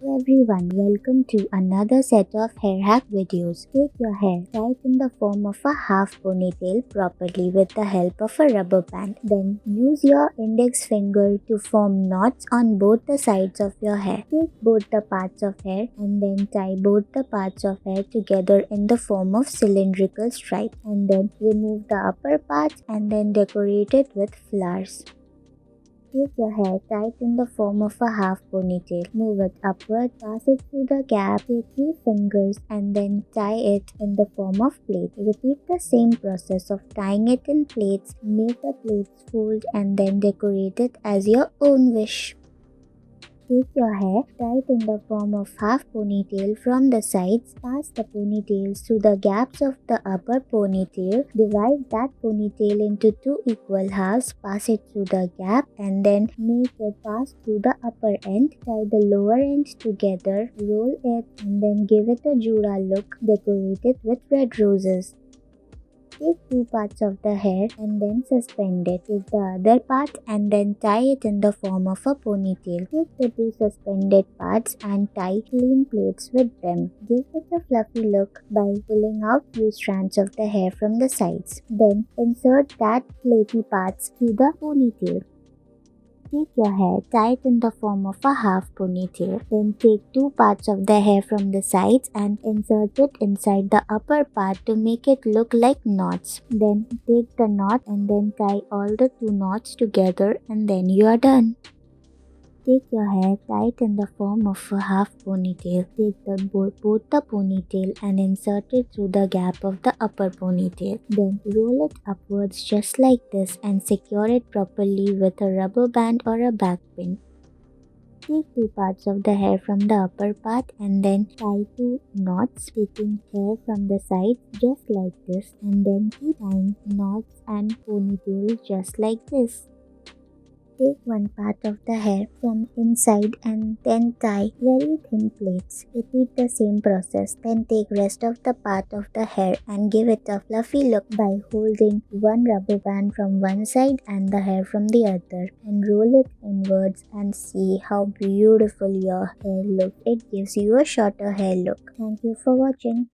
Hello everyone, welcome to another set of hair hack videos. Take your hair, tie it in the form of a half ponytail properly with the help of a rubber band. Then use your index finger to form knots on both the sides of your hair. Take both the parts of hair and then tie both the parts of hair together in the form of cylindrical stripe. And then remove the upper parts and then decorate it with flowers. Take your hair, tie it in the form of a half ponytail. Move it upward, pass it through the gap, take 3 fingers and then tie it in the form of plaits. Repeat the same process of tying it in plaits. Make the plaits fold and then decorate it as your own wish. Take your hair, tie it in the form of half ponytail from the sides, pass the ponytails through the gaps of the upper ponytail, divide that ponytail into 2 equal halves, pass it through the gap and then make it pass through the upper end, tie the lower end together, roll it and then give it a jura look, decorate it with red roses. Take 2 parts of the hair and then suspend it. Take the other part and then tie it in the form of a ponytail. Take the 2 suspended parts and tie clean plaits with them. Give it a fluffy look by pulling out few strands of the hair from the sides. Then insert that plaity parts through the ponytail. Take your hair, tie it in the form of a half ponytail. Then take 2 parts of the hair from the sides and insert it inside the upper part to make it look like knots. Then take the knot and then tie all the 2 knots together and then you are done. Take your hair, tie it in the form of a half ponytail. Take both the ponytail and insert it through the gap of the upper ponytail. Then roll it upwards just like this and secure it properly with a rubber band or a back pin. Take 2 parts of the hair from the upper part and then tie 2 knots, taking hair from the side just like this and then keep tying knots and ponytail just like this. Take 1 part of the hair from inside and then tie very thin plaits. Repeat the same process. Then take rest of the part of the hair and give it a fluffy look by holding one rubber band from one side and the hair from the other and roll it inwards and see how beautiful your hair looks. It gives you a shorter hair look. Thank you for watching.